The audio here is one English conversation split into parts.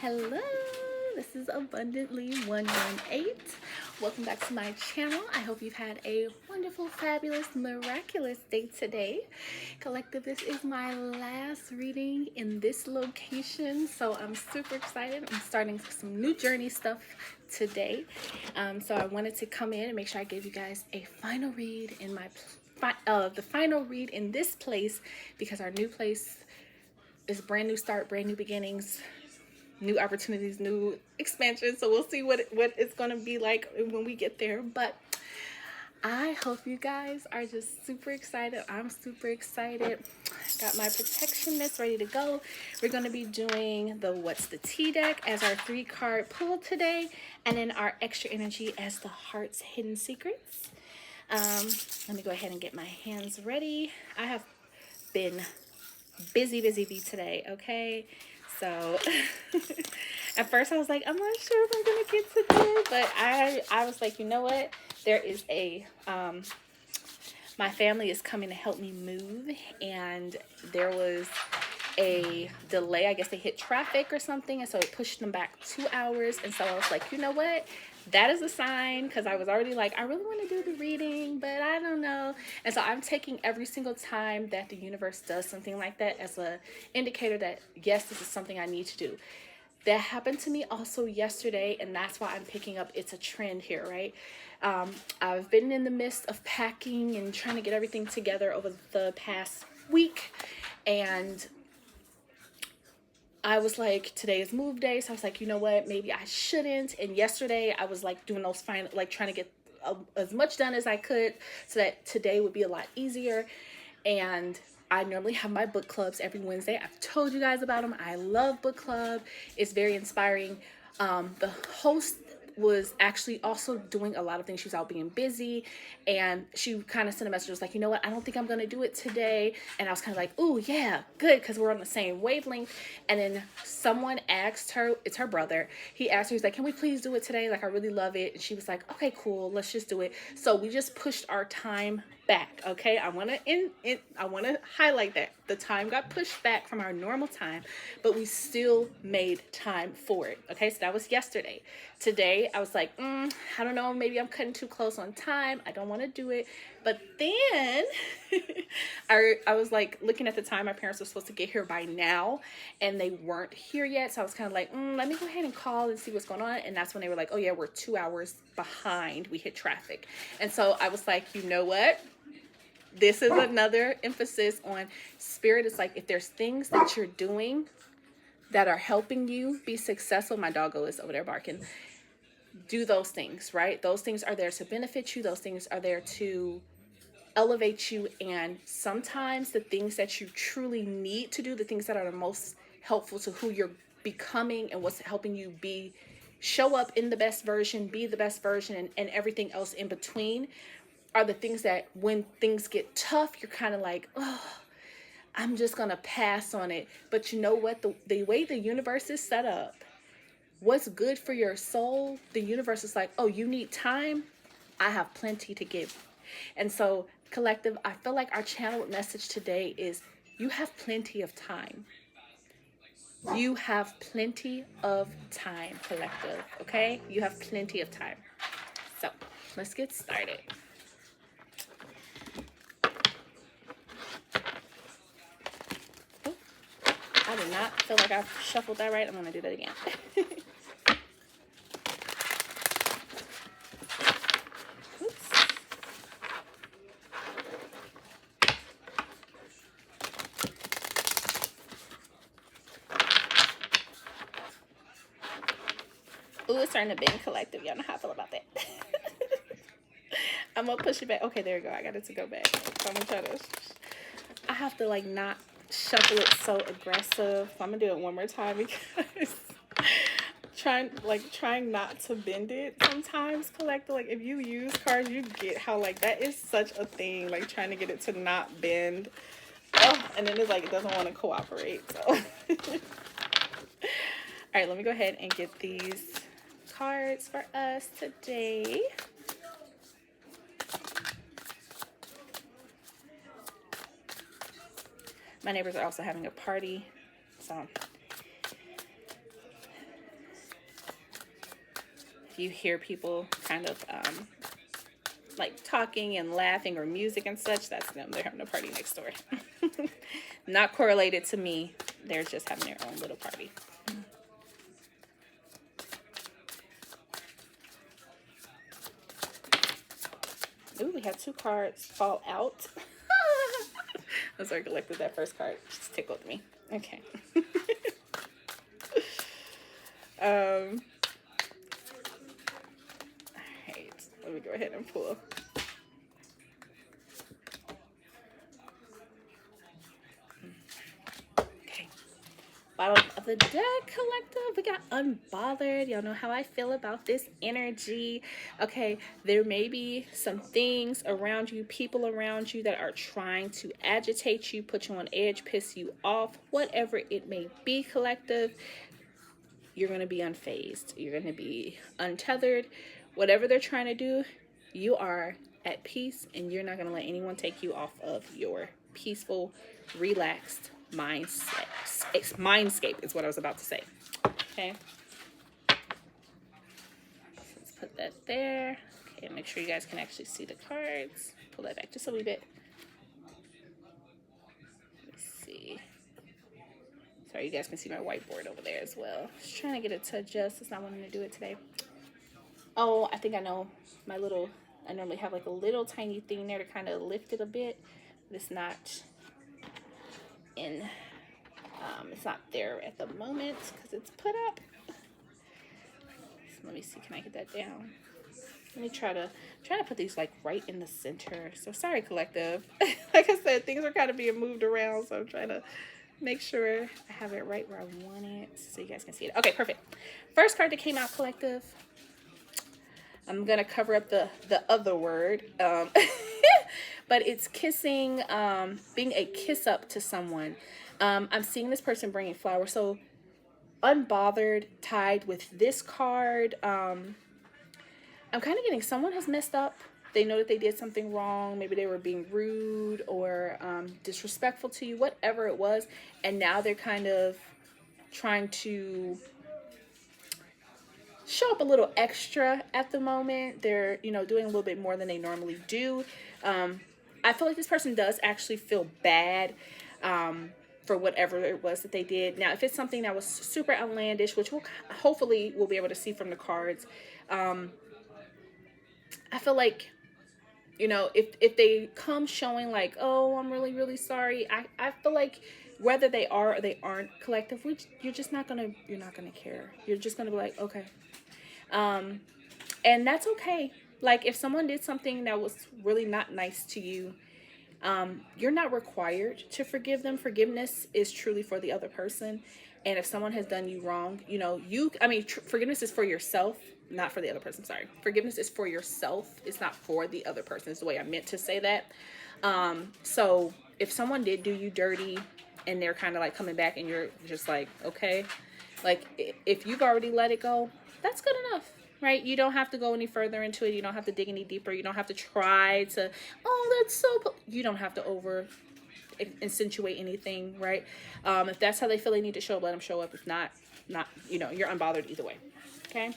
Hello, this is Abundant Lei 118. Welcome back to my channel. I hope you've had a wonderful, fabulous, miraculous day today. Collective, this is my last reading in this location, so I'm super excited. I'm starting some new journey stuff today. So I wanted to come in and make sure I gave you guys a final read in the final read in this place, because our new place is brand new start, brand new beginnings, new opportunities, new expansion. So we'll see what it's going to be like when we get there. But I hope you guys are just super excited. I'm super excited. Got my protection mist ready to go. We're going to be doing the What's the Tea deck as our 3-card pull today, and then our extra energy as the Heart's Hidden Secrets. Let me go ahead and get my hands ready. I have been busy today, okay? So at first I was like, I'm not sure if I'm gonna get to do, but I was like, you know what? There is a my family is coming to help me move, and there was a delay. I guess they hit traffic or something, and so it pushed them back 2 hours. And so I was like, you know what? That is a sign, because I was already like, I really want to do the reading, but I don't know. And so I'm taking every single time that the universe does something like that as an indicator that, yes, this is something I need to do. That happened to me also yesterday, and that's why I'm picking up it's a trend here, right? I've been in the midst of packing and trying to get everything together over the past week, and I was like, today is move day, so I was like, you know what, maybe I shouldn't. And yesterday I was like doing those final, like trying to get as much done as I could so that today would be a lot easier. And I normally have my book clubs every Wednesday. I've told you guys about them. I love book club. It's very inspiring. The host was actually also doing a lot of things. She was out being busy, and she kind of sent a message, was like, you know what, I don't think I'm going to do it today. And I was kind of like, oh yeah, good, because we're on the same wavelength. And then someone asked her, it's her brother, he asked her, he's like, can we please do it today? Like, I really love it. And she was like, okay, cool, let's just do it. So we just pushed our time back. Okay, I want to highlight that the time got pushed back from our normal time, but we still made time for it. Okay, so that was yesterday. Today I was like, I don't know, maybe I'm cutting too close on time, I don't want to do it. But then I was like looking at the time. My parents were supposed to get here by now, and they weren't here yet. So I was kind of like, let me go ahead and call and see what's going on. And that's when they were like, oh yeah, we're 2 hours behind, we hit traffic. And so I was like, you know what, this is another emphasis on spirit. It's like, if there's things that you're doing that are helping you be successful, my doggo is over there barking, do those things, right? Those things are there to benefit you. Those things are there to elevate you. And sometimes the things that you truly need to do, the things that are the most helpful to who you're becoming and what's helping you show up in the best version, be the best version, and everything else in between, are the things that when things get tough, you're kind of like, oh, I'm just going to pass on it. But you know what? The way the universe is set up, what's good for your soul, the universe is like, oh, you need time? I have plenty to give. And so, collective, I feel like our channel message today is, you have plenty of time. You have plenty of time, collective, okay? You have plenty of time. So, let's get started. I did not feel like I shuffled that right. I'm going to do that again. Oops. Ooh, it's starting to bend, collective. Y'all know how I feel about that. I'm going to push it back. Okay, there we go. I got it to go back. So I'm going to try to... I have to, like, not shuffle it so aggressive. So I'm going to do it one more time, because trying not to bend it sometimes, collective. Like, if you use cards, you get how, like, that is such a thing. Like, trying to get it to not bend. Oh, and then it's like, it doesn't want to cooperate. So, all right, let me go ahead and get these cards for us today. My neighbors are also having a party, so you hear people kind of like talking and laughing or music and such, that's them. They're having a party next door. Not correlated to me. They're just having their own little party. Ooh, we have 2 cards fall out. I'm sorry, collected that first card. Just tickled me. Okay. All right. Let me go ahead and pull. Okay. Bottom of the deck, collective. We got unbothered. Y'all know how I feel about this energy. Okay, there may be some things around you, people around you that are trying to agitate you, put you on edge, piss you off, whatever it may be, collective. You're going to be unfazed. You're going to be untethered. Whatever they're trying to do, you are at peace, and you're not going to let anyone take you off of your peaceful, relaxed mindset. Mindscape is what I was about to say. Okay. Let's put that there. Okay, make sure you guys can actually see the cards. Pull that back just a wee bit. Let's see. Sorry, you guys can see my whiteboard over there as well. Just trying to get it to adjust. It's not wanting to do it today. Oh, I think I know. I normally have like a little tiny thing there to kind of lift it a bit. But it's not in, it's not there at the moment because it's put up. So let me see, can I get that down? Let me try to put these like right in the center. So sorry, collective. Like I said, things are kind of being moved around, so I'm trying to make sure I have it right where I want it so you guys can see it. Okay, perfect. First card that came out, collective. I'm gonna cover up the other word, but it's kissing, being a kiss up to someone. I'm seeing this person bringing flowers. So unbothered tied with this card. I'm kind of getting someone has messed up. They know that they did something wrong. Maybe they were being rude or disrespectful to you, whatever it was. And now they're kind of trying to show up a little extra at the moment. They're, doing a little bit more than they normally do. I feel like this person does actually feel bad for whatever it was that they did. Now, if it's something that was super outlandish, which hopefully we'll be able to see from the cards, I feel like, if they come showing like, oh, I'm really, really sorry, I feel like whether they are or they aren't, collective, you're not gonna care. You're just gonna be like, okay. And that's okay. Like if someone did something that was really not nice to you, you're not required to forgive them. Forgiveness is truly for the other person. And if someone has done you wrong, forgiveness is for yourself, not for the other person. Sorry. Forgiveness is for yourself. It's not for the other person. Is the way I meant to say that. So if someone did do you dirty and they're kind of like coming back and you're just like, okay, like if you've already let it go, that's good enough, right? You don't have to go any further into it. You don't have to dig any deeper. You don't have to try to, you don't have to over accentuate anything, right? If that's how they feel they need to show up, let them show up. If not, you're unbothered either way. Okay.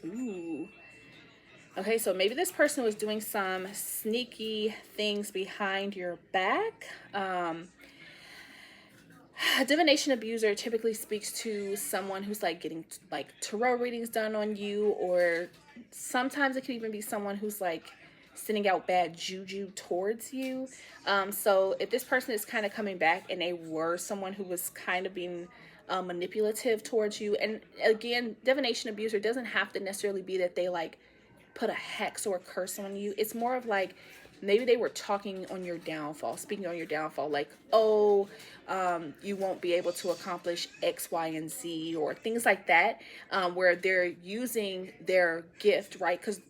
Ooh. Okay, so maybe this person was doing some sneaky things behind your back. A divination abuser typically speaks to someone who's like getting like tarot readings done on you, or sometimes it can even be someone who's like sending out bad juju towards you. So if this person is kind of coming back and they were someone who was kind of being manipulative towards you, and again, divination abuser doesn't have to necessarily be that they like put a hex or a curse on you. It's more of like maybe they were talking on your downfall, speaking on your downfall, like, oh, you won't be able to accomplish X, Y, and Z, or things like that, where they're using their gift, right? Because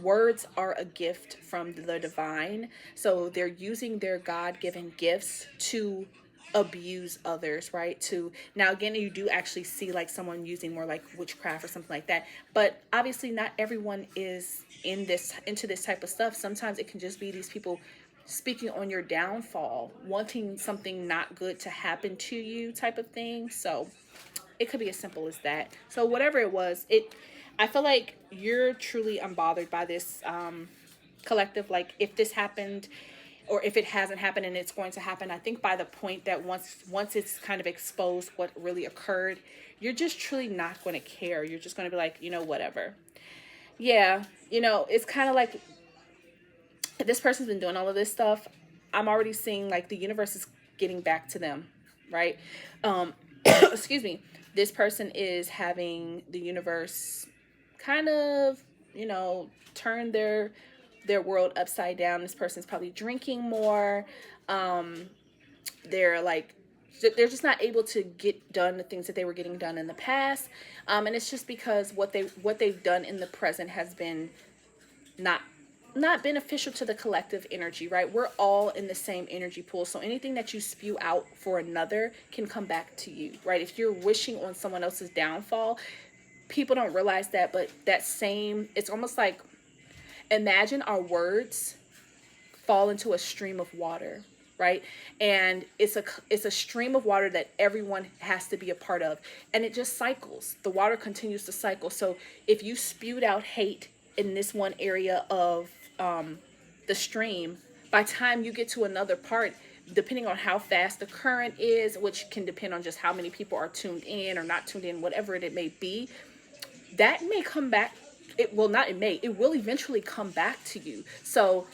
words are a gift from the divine. So they're using their God-given gifts to abuse others, right? Now again, you do actually see like someone using more like witchcraft or something like that, but obviously not everyone is into this type of stuff. Sometimes it can just be these people speaking on your downfall, wanting something not good to happen to you type of thing. So it could be as simple as that. So whatever it was, I feel like you're truly unbothered by this collective. Like if this happened or if it hasn't happened and it's going to happen, I think by the point that once it's kind of exposed what really occurred, you're just truly not going to care. You're just going to be like, whatever. Yeah, it's kind of like if this person's been doing all of this stuff, I'm already seeing like the universe is getting back to them, right? Excuse me. This person is having the universe kind of, turn their world upside down. This person's probably drinking more. They're like they're just not able to get done the things that they were getting done in the past, and it's just because what they've done in the present has been not beneficial to the collective energy, right? We're all in the same energy pool, so anything that you spew out for another can come back to you, right? If you're wishing on someone else's downfall, people don't realize that, but it's almost like, imagine our words fall into a stream of water, right? And it's a stream of water that everyone has to be a part of, and it just cycles. The water continues to cycle. So if you spewed out hate in this one area of the stream, by the time you get to another part, depending on how fast the current is, which can depend on just how many people are tuned in or not tuned in, whatever it may be, that may come back. It will not, it will eventually come back to you. So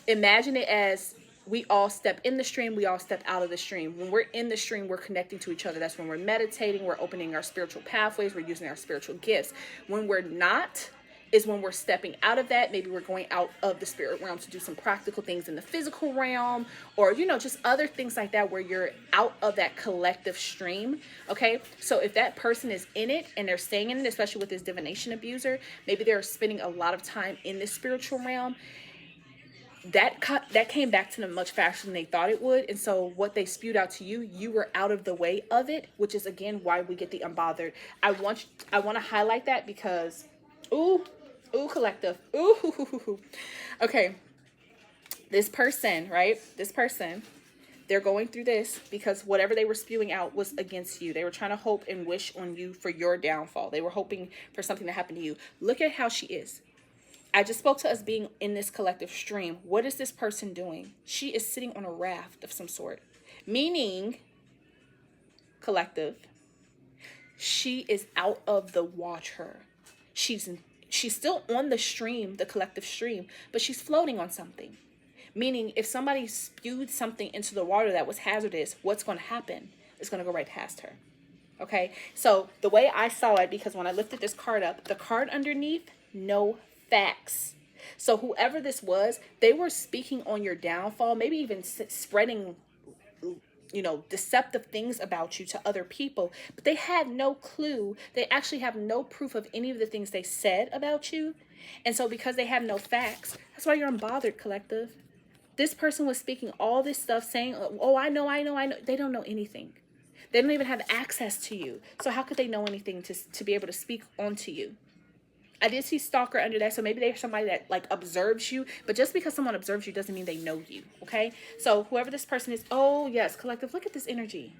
imagine it as we all step in the stream, we all step out of the stream. When we're in the stream, we're connecting to each other. That's when we're meditating, we're opening our spiritual pathways, we're using our spiritual gifts. When we're not, is when we're stepping out of that. Maybe we're going out of the spirit realm to do some practical things in the physical realm, or just other things like that, where you're out of that collective stream. Okay, so if that person is in it and they're staying in it, especially with this divination abuser, maybe they're spending a lot of time in this spiritual realm. That came back to them much faster than they thought it would, and so what they spewed out to you, you were out of the way of it, which is again why we get the unbothered. I want to highlight that because, ooh, collective, ooh. Okay, this person, right? This person, they're going through this because whatever they were spewing out was against you. They were trying to hope and wish on you for your downfall. They were hoping for something to happen to you. Look at how she is. I just spoke to us being in this collective stream. What is this person doing? She is sitting on a raft of some sort. Meaning, collective, she is out of the water. She's still on the stream, the collective stream, but she's floating on something. Meaning, if somebody spewed something into the water that was hazardous, what's going to happen? It's going to go right past her. Okay? So, the way I saw it, because when I lifted this card up, the card underneath, no facts. So whoever this was, they were speaking on your downfall, maybe even spreading deceptive things about you to other people, but they had no clue. They actually have no proof of any of the things they said about you. And so because they have no facts, that's why you're unbothered, collective. This person was speaking all this stuff, saying, oh, I know. They don't know anything. They don't even have access to you. So how could they know anything to be able to speak onto you? I did see stalker under that, so maybe they're somebody that like observes you, but just because someone observes you doesn't mean they know you, okay? So whoever this person is, oh yes, collective, look at this energy.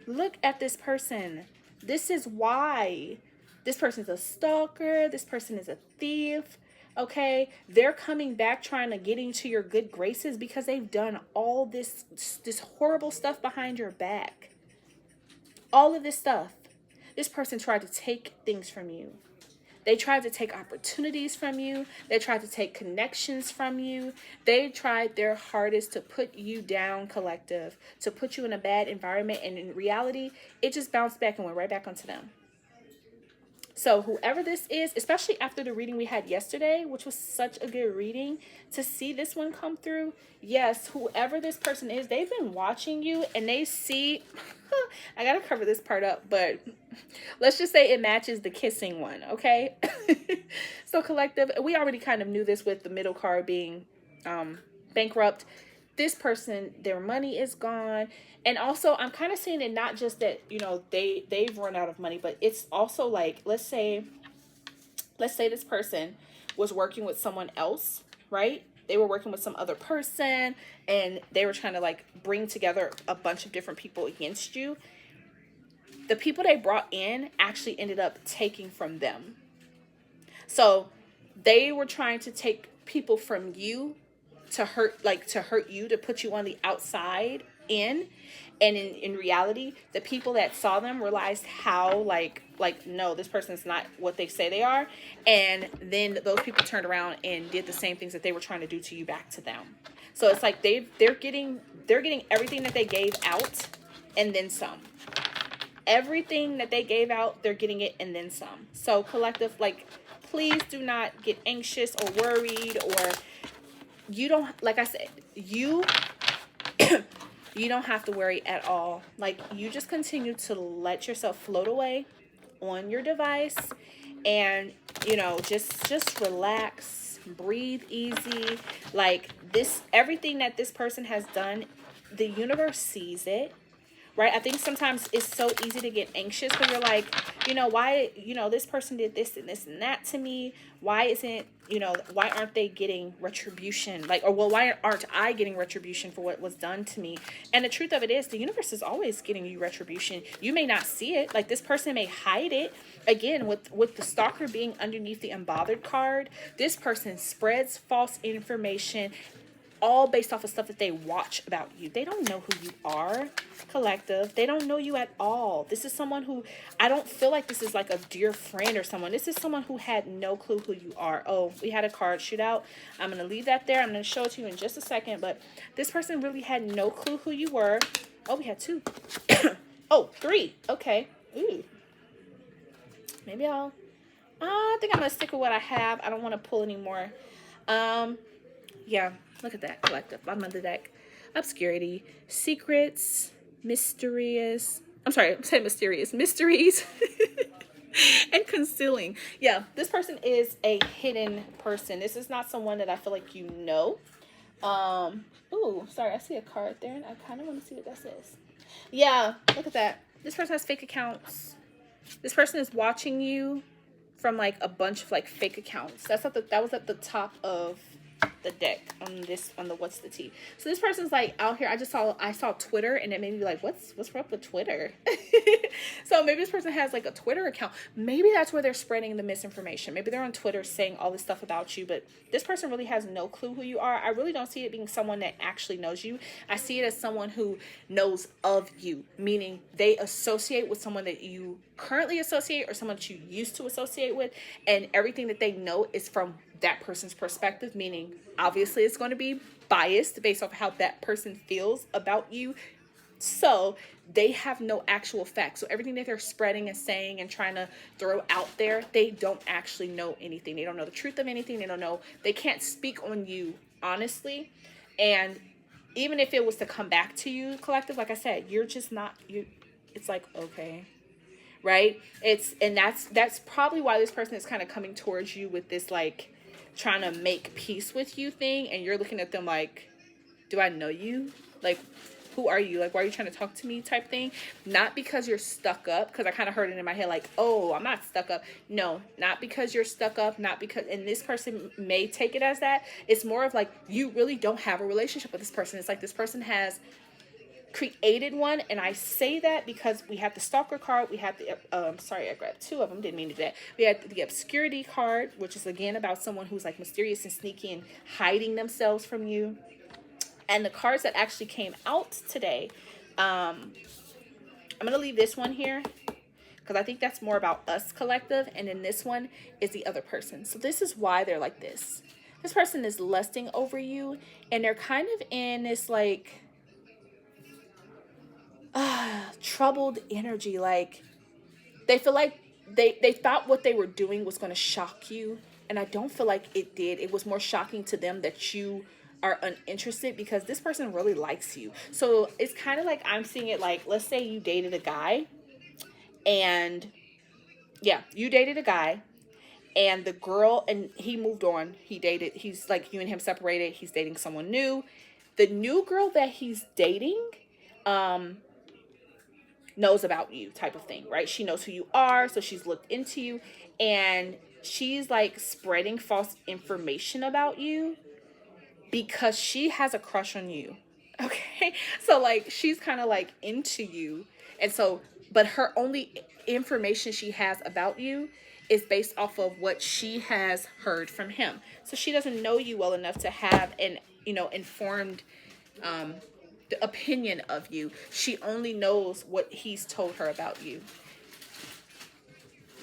Look at this person. This is why. This person's a stalker. This person is a thief, okay? They're coming back trying to get into your good graces because they've done all this horrible stuff behind your back. All of this stuff. This person tried to take things from you. They tried to take opportunities from you. They tried to take connections from you. They tried their hardest to put you down, collective, to put you in a bad environment. And in reality, it just bounced back and went right back onto them. So whoever this is, especially after the reading we had yesterday, which was such a good reading, to see this one come through, yes, whoever this person is, they've been watching you and they see, I gotta cover this part up, but let's just say it matches the kissing one, okay? So collective, we already kind of knew this with the middle card being bankrupt. This person, their money is gone. And also, I'm kind of seeing it not just that, they've run out of money, but it's also like, let's say this person was working with someone else, right? They were working with some other person and they were trying to like bring together a bunch of different people against you. the people they brought in actually ended up taking from them. So they were trying to take people from you to hurt you, to put you on the outside in. And in reality, the people that saw them realized how no, this person is not what they say they are. And then those people turned around and did the same things that they were trying to do to you back to them. So it's like they're getting everything that they gave out and then some. Everything that they gave out, they're getting it and then some. So collective, like, please do not get anxious or worried, or you don't, like I said, you you don't have to worry at all. Like, you just continue to let yourself float away on your device, and just relax, breathe easy. Like, this, everything that this person has done, the universe sees it, right? I think sometimes it's so easy to get anxious when you're like, why, this person did this and this and that to me. Why isn't, why aren't they getting retribution? Like, or, well, why aren't I getting retribution for what was done to me? And the truth of it is, the universe is always getting you retribution. You may not see it. Like, this person may hide it. Again, with the stalker being underneath the unbothered card, this person spreads false information, all based off of stuff that they watch about you. They don't know who you are, collective. They don't know you at all. This is someone who, I don't feel like this is like a dear friend or someone. This is someone who had no clue who you are. Oh, we had a card shootout. I'm going to leave that there. I'm going to show it to you in just a second. But this person really had no clue who you were. Oh, we had 2. Oh, 3. Okay. Ooh. Maybe I think I'm going to stick with what I have. I don't want to pull any more. Yeah. Look at that, collective. I'm on the deck. Obscurity, secrets, mysterious. I'm sorry, I'm saying mysterious. Mysteries and concealing. Yeah, this person is a hidden person. This is not someone that I feel like you know. Ooh, sorry, I see a card there, and I kind of want to see what that says. Yeah, look at that. This person has fake accounts. This person is watching you from like a bunch of like fake accounts. That was at the top of the deck on the what's the tea. So this person's like out here. I saw Twitter, and it made me like, what's up with Twitter? So maybe this person has like a Twitter account. Maybe that's where they're spreading the misinformation. Maybe they're on Twitter saying all this stuff about you, but this person really has no clue who you are. I really don't see it being someone that actually knows you. I see it as someone who knows of you, meaning they associate with someone that you currently associate or someone that you used to associate with, and everything that they know is from that person's perspective, meaning obviously it's going to be biased based off how that person feels about you. So they have no actual facts. So everything that they're spreading and saying and trying to throw out there, they don't actually know anything. They don't know the truth of anything. They can't speak on you honestly. And even if it was to come back to you, collective, like I said, you're just not you. It's like, okay, right? That's probably why this person is kind of coming towards you with this like trying to make peace with you thing, and you're looking at them like, do I know you? Like, who are you? Like, why are you trying to talk to me type thing? Not because you're stuck up, because I kind of heard it in my head like, oh, I'm not stuck up. No, not because you're stuck up, not because, and this person may take it as that. It's more of like, you really don't have a relationship with this person. It's like this person has created one, and I say that because we have the stalker card, we have the sorry, I grabbed 2 of them, didn't mean to do that. We had the obscurity card, which is again about someone who's like mysterious and sneaky and hiding themselves from you. And the cards that actually came out today, I'm gonna leave this one here because I think that's more about us, collective, and then this one is the other person. So this is why they're like this. This person is lusting over you, and they're kind of in this like troubled energy. Like, they feel like they thought what they were doing was going to shock you, and I don't feel like it did. It was more shocking to them that you are uninterested, because this person really likes you. So it's kind of like, I'm seeing it like, let's say you dated a guy, and you dated a guy, and the girl, and he moved on, he's like, you and him separated, he's dating someone new. The new girl that he's dating knows about you type of thing, right? She knows who you are, so she's looked into you, and she's like spreading false information about you because she has a crush on you. Okay, so like she's kind of like into you, and so but her only information she has about you is based off of what she has heard from him. So she doesn't know you well enough to have an, informed opinion of you. She only knows what he's told her about you.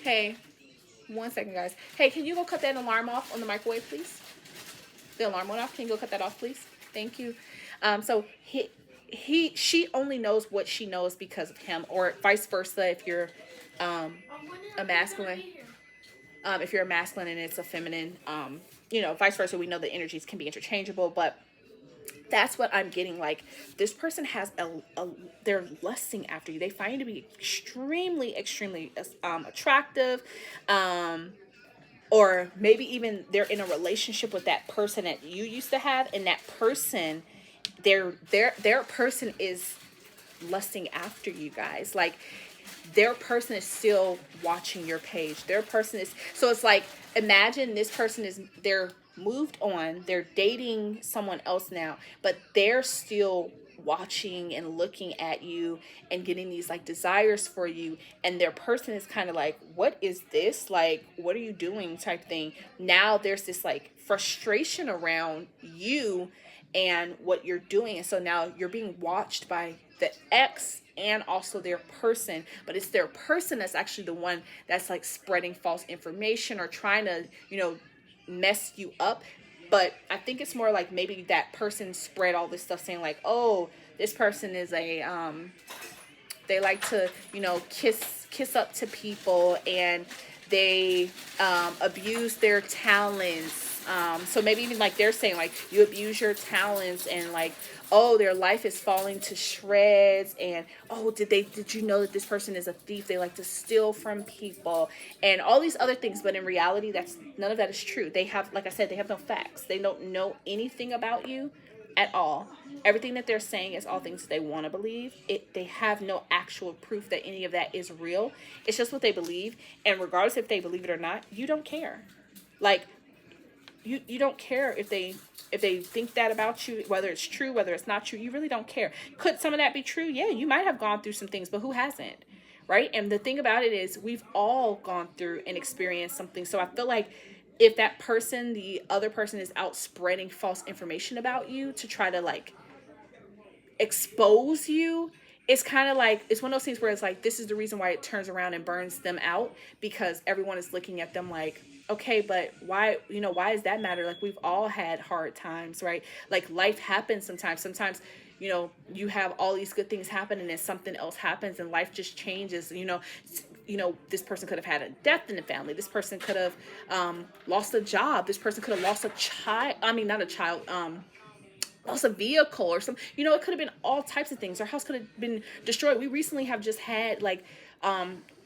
Hey, 1 second, guys. Hey, can you go cut that alarm off on the microwave, please? The alarm went off. Can you go cut that off, please? Thank you. So she only knows what she knows because of him, or vice versa. If you're a masculine, if you're a masculine and it's a feminine, vice versa. We know the energies can be interchangeable, but that's what I'm getting. Like, this person has they're lusting after you. They find you to be extremely, extremely attractive. Or maybe even they're in a relationship with that person that you used to have, and that person, their person is lusting after you guys. Like, their person is still watching your page. Their person is, so it's like, imagine this person they're moved on, they're dating someone else now, but they're still watching and looking at you and getting these like desires for you, and their person is kind of like, what is this, like, what are you doing, type thing. Now there's this like frustration around you and what you're doing, and so now you're being watched by the ex and also their person, but it's their person that's actually the one that's like spreading false information or trying to mess you up. But I think it's more like maybe that person spread all this stuff saying like, oh, this person is a they like to kiss up to people, and they abuse their talents. So maybe even like they're saying like, you abuse your talents, and like, oh, their life is falling to shreds, and oh, did you know that this person is a thief? They like to steal from people and all these other things. But in reality, none of that is true. They have, like I said, they have no facts. They don't know anything about you at all. Everything that they're saying is all things that they want to believe. They have no actual proof that any of that is real. It's just what they believe, and regardless if they believe it or not, you don't care. Like, you don't care if they think that about you, whether it's true, whether it's not true. You really don't care. Could some of that be true? Yeah, you might have gone through some things, but who hasn't, right? And the thing about it is, we've all gone through and experienced something. So I feel like if that person, the other person, is out spreading false information about you to try to like expose you, it's kind of like, it's one of those things where it's like, this is the reason why it turns around and burns them out, because everyone is looking at them like, okay, but why does that matter? Like, we've all had hard times, right? Like, life happens sometimes you have all these good things happen, and then something else happens and life just changes. This person could have had a death in the family. This person could have lost a job. This person could have lost a child. I mean, not a child, lost a vehicle or something. It could have been all types of things. Our house could have been destroyed. We recently have just had like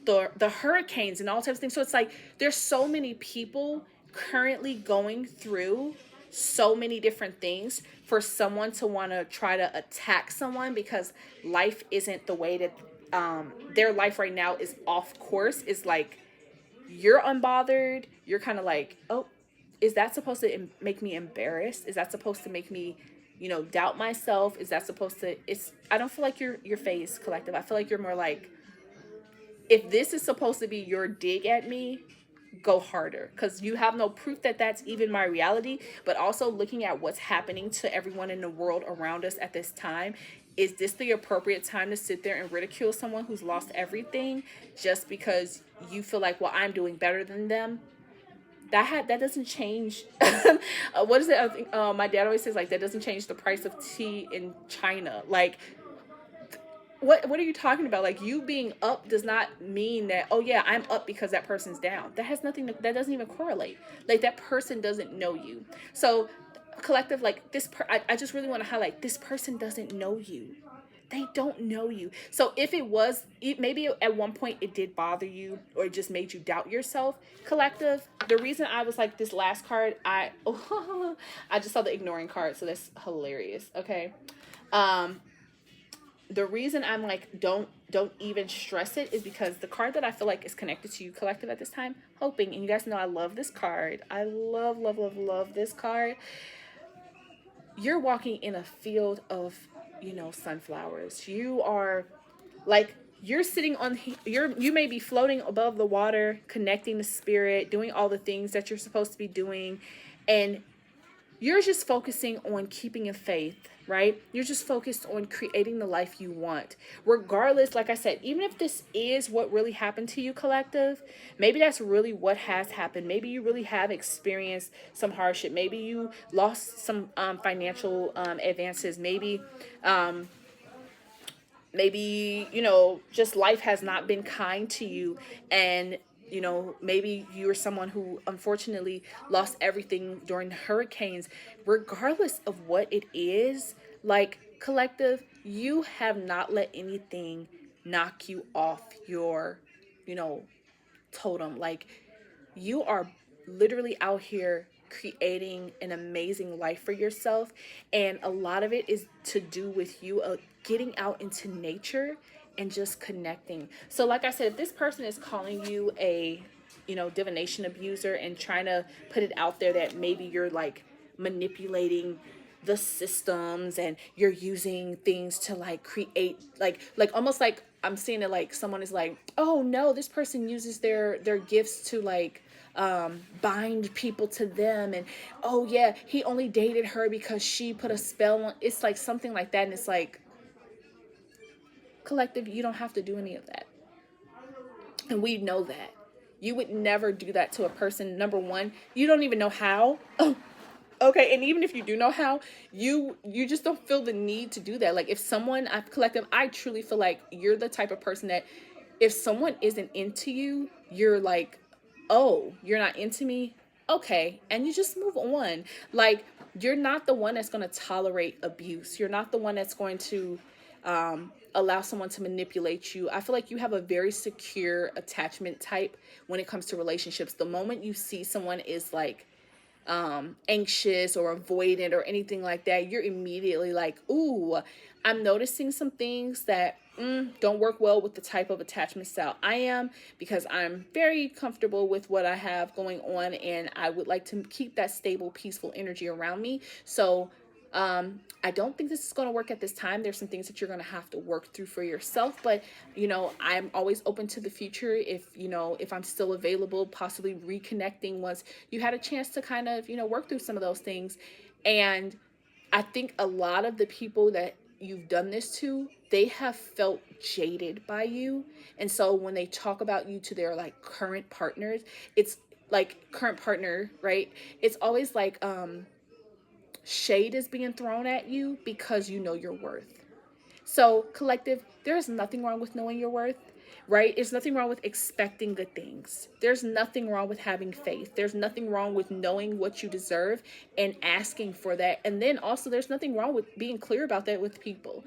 the hurricanes and all types of things. So it's like, there's so many people currently going through so many different things for someone to want to try to attack someone because life isn't the way that their life right now is off course. Is like, you're unbothered. You're kind of like, oh, is that supposed to make me embarrassed? Is that supposed to make me doubt myself? Is that supposed to, I don't feel like you're phased, collective. I feel like you're more like, if this is supposed to be your dig at me, go harder, because you have no proof that that's even my reality. But also looking at what's happening to everyone in the world around us at this time, is this the appropriate time to sit there and ridicule someone who's lost everything just because you feel like, well, I'm doing better than them? That doesn't change. What is it? I think my dad always says, like, that doesn't change the price of tea in China. Like, what are you talking about? Like, you being up does not mean that, oh yeah, I'm up because that person's down. That has nothing that doesn't even correlate. Like, that person doesn't know you. So collective, like, I just really want to highlight, this person doesn't know you. They don't know you. So if maybe at one point it did bother you, or it just made you doubt yourself, collective, the reason I was like, this last card, I just saw the ignoring card, so that's hilarious. Okay. The reason I'm like, don't even stress it, is because the card that I feel like is connected to you, collective, at this time, hoping, and you guys know I love this card. I love this card. You're walking in a field of, sunflowers. You are like, you're sitting on, you may be floating above the water, connecting the spirit, doing all the things that you're supposed to be doing, and you're just focusing on keeping in faith, right? You're just focused on creating the life you want. Regardless, like I said, even if this is what really happened to you, collective, maybe that's really what has happened. Maybe you really have experienced some hardship. Maybe you lost some financial advances. Maybe just life has not been kind to you, and maybe you're someone who unfortunately lost everything during the hurricanes. Regardless of what it is, like, collective, you have not let anything knock you off your you know totem. Like, you are literally out here creating an amazing life for yourself, and a lot of it is to do with you getting out into nature and just connecting. So like I said, if this person is calling you a divination abuser and trying to put it out there that maybe you're like manipulating the systems and you're using things to like create like almost like I'm seeing it like someone is like, oh no, this person uses their gifts to like bind people to them, and oh yeah, he only dated her because she put a spell on. It's like something like that, and it's like, collective, you don't have to do any of that, and we know that you would never do that to a person. Number one, you don't even know how. Okay, and even if you do know how, you just don't feel the need to do that. Like, if someone, collective, I truly feel like you're the type of person that if someone isn't into you, you're like, oh, you're not into me? Okay, and you just move on. Like, you're not the one that's going to tolerate abuse. You're not the one that's going to allow someone to manipulate you. I feel like you have a very secure attachment type when it comes to relationships. The moment you see someone is like anxious or avoidant or anything like that, you're immediately like, ooh, I'm noticing some things that don't work well with the type of attachment style I am, because I'm very comfortable with what I have going on, and I would like to keep that stable, peaceful energy around me. So I don't think this is going to work at this time. There's some things that you're going to have to work through for yourself, but I'm always open to the future. If I'm still available, possibly reconnecting once you had a chance to kind of work through some of those things. And I think a lot of the people that you've done this to, they have felt jaded by you, and so when they talk about you to their like current partners, it's like current partner, right? It's always like shade is being thrown at you because you know your worth. So, collective, there's nothing wrong with knowing your worth, right? There's nothing wrong with expecting good things. There's nothing wrong with having faith. There's nothing wrong with knowing what you deserve and asking for that. And then also, there's nothing wrong with being clear about that with people.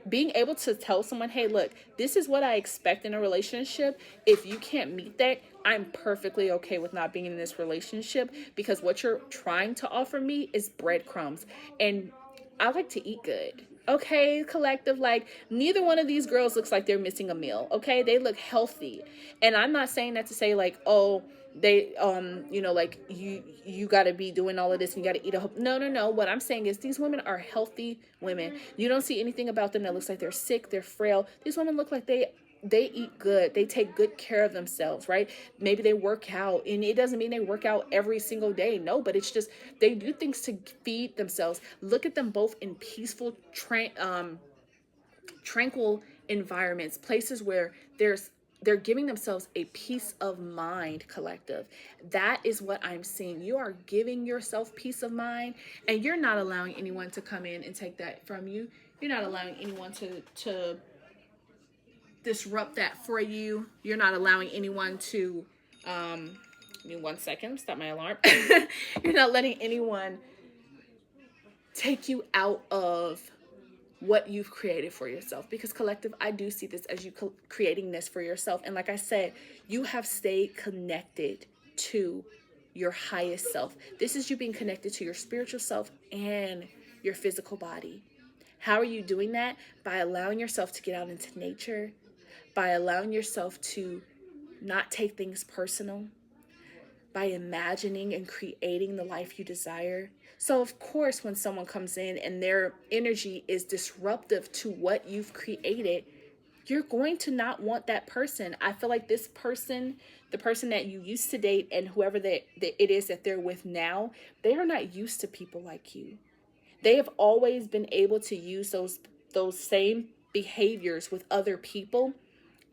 Being able to tell someone, hey, look, this is what I expect in a relationship. If you can't meet that, I'm perfectly okay with not being in this relationship, because what you're trying to offer me is breadcrumbs. And I like to eat good. Okay, collective, like, neither one of these girls looks like they're missing a meal. Okay, they look healthy. And I'm not saying that to say like, oh, they like you got to be doing all of this and you got to eat no. What I'm saying is these women are healthy women. You don't see anything about them that looks like they're sick, they're frail. These women look like they eat good. They take good care of themselves, right? Maybe they work out, and it doesn't mean they work out every single day. No, but it's just they do things to feed themselves. Look at them both in peaceful, tranquil environments, places where they're giving themselves a peace of mind, collective. That is what I'm seeing. You are giving yourself peace of mind, and you're not allowing anyone to come in and take that from you. You're not allowing anyone to disrupt that for you. You're not allowing anyone to give me 1 second, stop my alarm. You're not letting anyone take you out of what you've created for yourself, because collective, I do see this as you creating this for yourself. And like I said, you have stayed connected to your highest self. This is you being connected to your spiritual self and your physical body. How are you doing that? By allowing yourself to get out into nature, by allowing yourself to not take things personal, by imagining and creating the life you desire. So of course, when someone comes in and their energy is disruptive to what you've created, you're going to not want that person. I feel like this person, the person that you used to date and whoever that it is that they're with now, they are not used to people like you. They have always been able to use those same behaviors with other people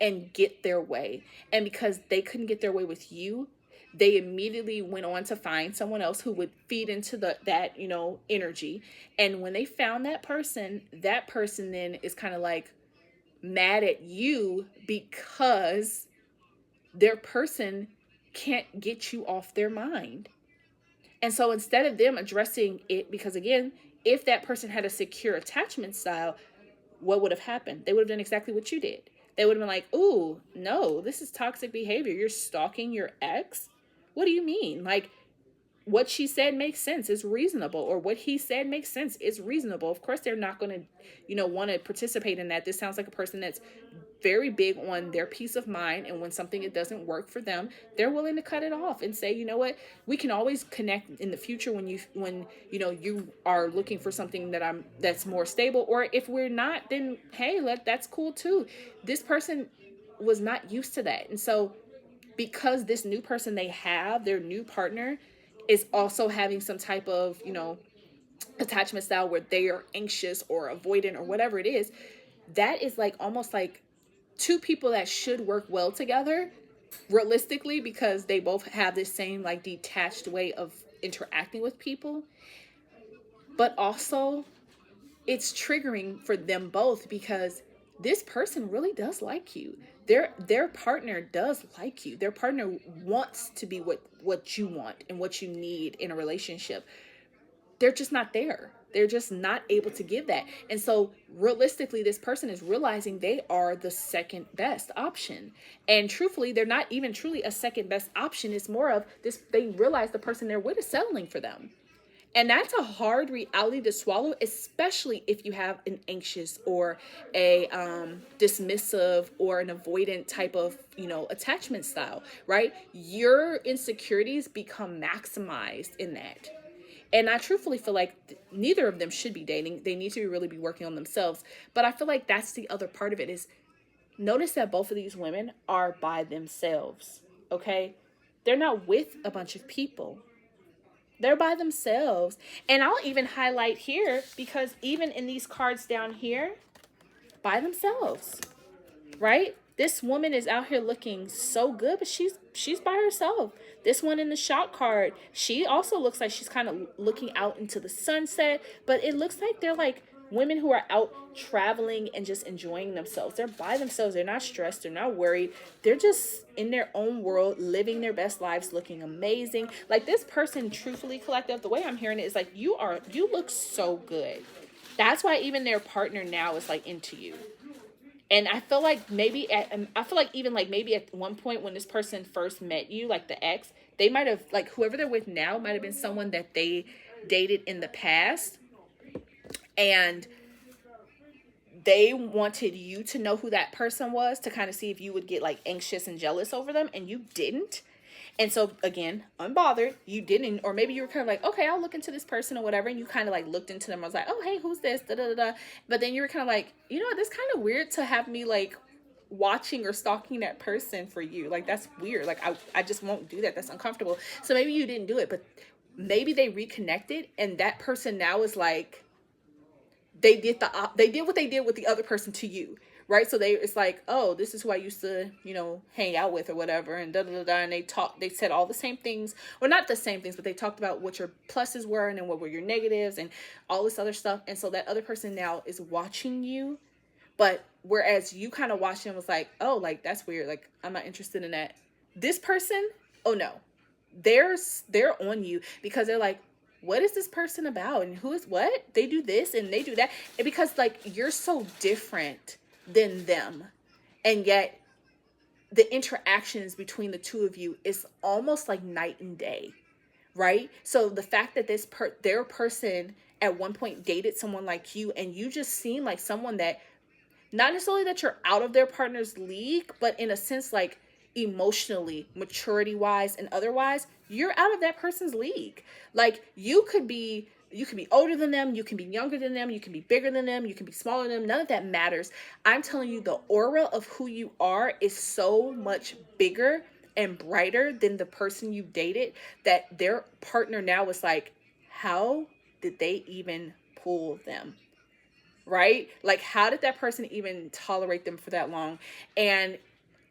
and get their way. And because they couldn't get their way with you, they immediately went on to find someone else who would feed into that energy. And when they found that person then is kind of like mad at you because their person can't get you off their mind. And so instead of them addressing it, because again, if that person had a secure attachment style, what would have happened? They would have done exactly what you did. They would have been like, ooh, no, this is toxic behavior. You're stalking your ex? What do you mean? Like, what she said makes sense. It's reasonable. Or what he said makes sense. It's reasonable. Of course, they're not going to, want to participate in that. This sounds like a person that's very big on their peace of mind. And when something it doesn't work for them, they're willing to cut it off and say, you know what, we can always connect in the future when you are looking for something that's more stable. Or if we're not, then hey, that's cool too. This person was not used to that. And so because this new person they have, their new partner, is also having some type of, attachment style where they are anxious or avoidant or whatever it is, that is like almost like two people that should work well together realistically, because they both have this same like detached way of interacting with people. But also it's triggering for them both because this person really does like you. Their partner does like you. Their partner wants to be what you want and what you need in a relationship. They're just not there. They're just not able to give that. And so realistically, this person is realizing they are the second best option. And truthfully, they're not even truly a second best option. It's more of this, they realize the person they're with is settling for them. And that's a hard reality to swallow, especially if you have an anxious or a dismissive or an avoidant type of, attachment style, right? Your insecurities become maximized in that. And I truthfully feel like neither of them should be dating. They need to really be working on themselves. But I feel like that's the other part of it is notice that both of these women are by themselves, okay? They're not with a bunch of people. They're by themselves. And I'll even highlight here because even in these cards down here, by themselves, right? This woman is out here looking so good, but she's by herself. This one in the shot card, she also looks like she's kind of looking out into the sunset, but it looks like they're like women who are out traveling and just enjoying themselves. They're by themselves. They're not stressed. They're not worried. They're just in their own world, living their best lives, looking amazing. Like this person, truthfully, collective, the way I'm hearing it is like, you look so good. That's why even their partner now is like into you. And I feel like maybe maybe at one point when this person first met you, like the ex, they might have, like whoever they're with now might have been someone that they dated in the past. And they wanted you to know who that person was to kind of see if you would get like anxious and jealous over them, and you didn't. And so again, unbothered, you didn't, or maybe you were kind of like, okay, I'll look into this person or whatever. And you kind of like looked into them. I was like, oh, hey, who's this? Da, da, da, da. But then you were kind of like, this kind of weird to have me like watching or stalking that person for you. Like, that's weird. Like, I just won't do that. That's uncomfortable. So maybe you didn't do it, but maybe they reconnected and that person now is like, they did what they did with the other person to you. Right. So it's like, oh, this is who I used to, hang out with or whatever. And da, da, da, da. And they said all the same things, or not the same things, but they talked about what your pluses were and then what were your negatives and all this other stuff. And so that other person now is watching you. But whereas you kind of watched him was like, oh, like, that's weird. Like, I'm not interested in that. This person, oh no, they're on you because they're like, what is this person about? And who is what? They do this and they do that. And because like, you're so different than them, and yet the interactions between the two of you is almost like night and day, right? So the fact that their person at one point dated someone like you, and you just seem like someone that, not necessarily that you're out of their partner's league, but in a sense like emotionally, maturity wise and otherwise, you're out of that person's league. Like, you could be You can be older than them, you can be younger than them, you can be bigger than them, you can be smaller than them. None of that matters. I'm telling you, the aura of who you are is so much bigger and brighter than the person you dated, that their partner now is like, how did they even pull them? Right? Like, how did that person even tolerate them for that long? And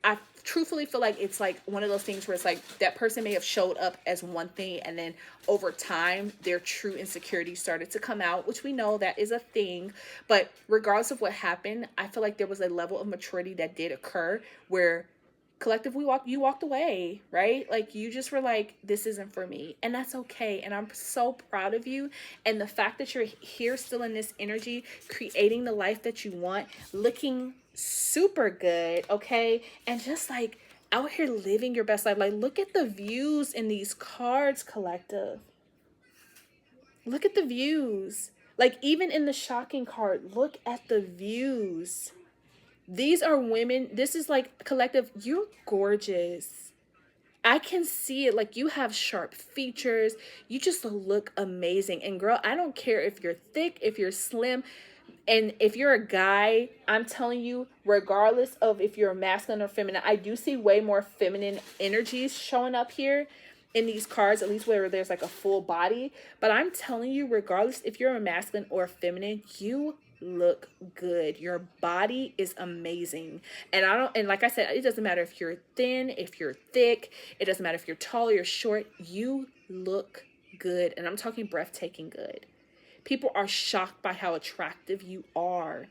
I truthfully feel like it's like one of those things where it's like that person may have showed up as one thing, and then over time their true insecurities started to come out, which we know that is a thing. But regardless of what happened, I feel like there was a level of maturity that did occur where collective you walked away, right? Like, you just were like, this isn't for me, and that's okay. And I'm so proud of you, and the fact that you're here still in this energy, creating the life that you want, looking super good, okay, and just like out here living your best life. Like, look at the views in these cards, collective. Look at the views. Like, even in the shocking card, look at the views. These are women. This is like, collective, you're gorgeous. I can see it. Like, you have sharp features. You just look amazing. And girl, I don't care if you're thick, if you're slim, and if you're a guy, I'm telling you, regardless of if you're masculine or feminine, I do see way more feminine energies showing up here in these cards, at least where there's like a full body. But I'm telling you, regardless if you're a masculine or a feminine, you look good. Your body is amazing. And like I said, it doesn't matter if you're thin, if you're thick, it doesn't matter if you're tall or you're short, you look good. And I'm talking breathtaking good. People are shocked by how attractive you are.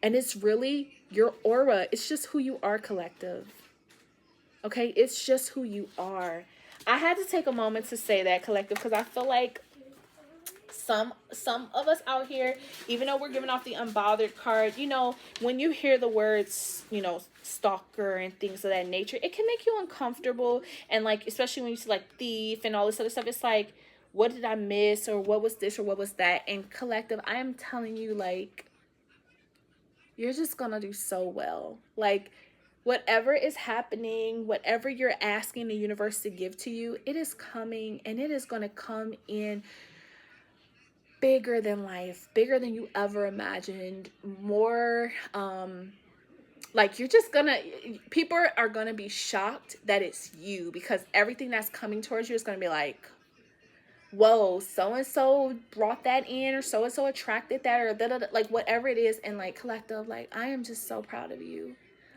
And it's really your aura. It's just who you are, collective. Okay? It's just who you are. I had to take a moment to say that, collective, because I feel like some of us out here, even though we're giving off the unbothered card, you know, when you hear the words, you know, stalker and things of that nature, it can make you uncomfortable. And like, especially when you see like thief and all this other stuff, it's like, what did I miss, or what was this, or what was that? And collective, I am telling you, like, you're just gonna do so well. Like, whatever is happening, whatever you're asking the universe to give to you, it is coming, and it is gonna come in bigger than life, bigger than you ever imagined, more, like, you're just gonna, people are gonna be shocked that it's you, because everything that's coming towards you is gonna be like, whoa, so-and-so brought that in, or so-and-so attracted that, or da-da-da, like, whatever it is. And like, collective, like, I am just so proud of you.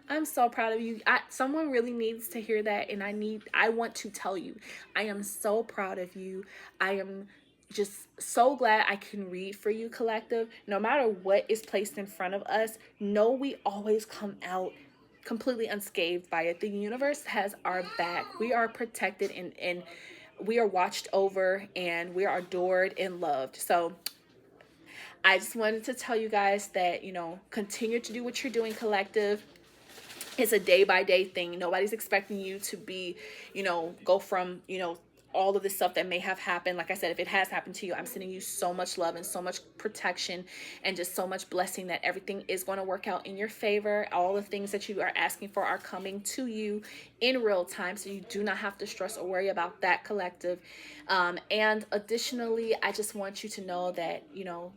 I'm so proud of you. Someone really needs to hear that, and I want to tell you, I am so proud of you. I am just so glad I can read for you, collective. No matter what is placed in front of us, know we always come out completely unscathed by it. The universe has our back. We are protected, and we are watched over, and we are adored and loved. So I just wanted to tell you guys that, you know, continue to do what you're doing, collective. It's a day-by-day thing. Nobody's expecting you to be, you know, go from, you know, all of this stuff that may have happened. Like I said, if it has happened to you, I'm sending you so much love and so much protection and just so much blessing that everything is going to work out in your favor. All the things that you are asking for are coming to you in real time, so you do not have to stress or worry about that, collective. And additionally, I just want you to know that, you know,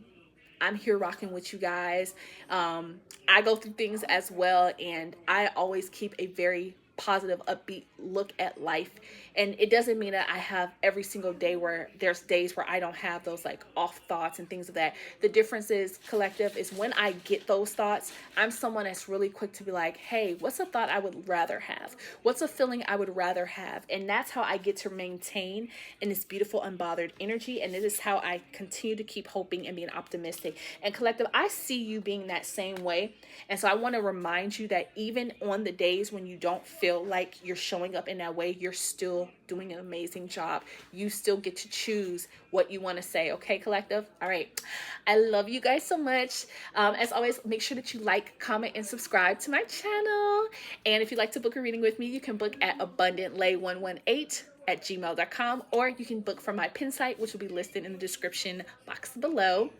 I'm here rocking with you guys. I go through things as well, and I always keep a very positive, upbeat look at life. And it doesn't mean that I have every single day where there's days where I don't have those like off thoughts and things of that. The difference is, collective, is when I get those thoughts, I'm someone that's really quick to be like, hey, what's a thought I would rather have? What's a feeling I would rather have? And that's how I get to maintain in this beautiful unbothered energy. And it is how I continue to keep hoping and being optimistic. And collective, I see you being that same way. And so I want to remind you that even on the days when you don't feel like you're showing up in that way, you're still doing an amazing job. You still get to choose what you want to say. Okay, collective? All right. I love you guys so much. As always, make sure that you like, comment, and subscribe to my channel. And if you'd like to book a reading with me, you can book at abundantlay118@gmail.com, or you can book from my pin site, which will be listed in the description box below.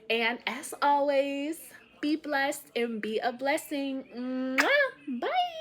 And as always, be blessed and be a blessing. Mwah! Bye.